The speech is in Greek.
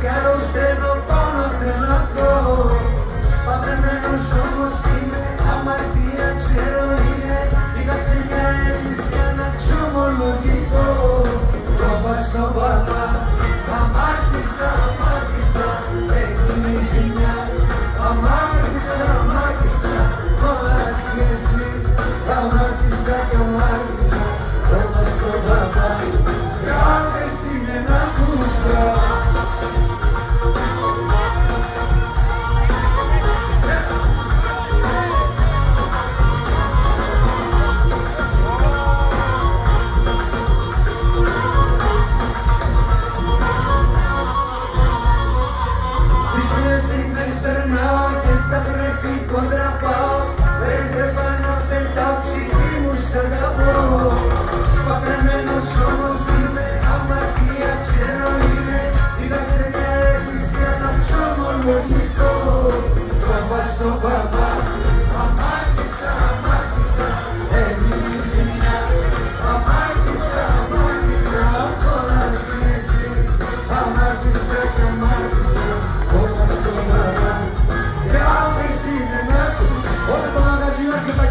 κι αρρωσταίνω πάνω τρελαθώ. Παθεμένος όμως είμαι, αμαρτία ξέρω είναι. Πήγα σε μια εκκλησία να ξομολογηθώ. Πρόπα στο παπά, αμάρτησα, έγινε η ζημιά. Αμάρτησα, κόλλας και εσύ. Αμάρτησα και αμάρτησα, πρόπα στο παπά. Γράφες είναι να ακούσω. Περνάω και στα πρέπει κόντρα πάω. Περιστρέφω να πετάω.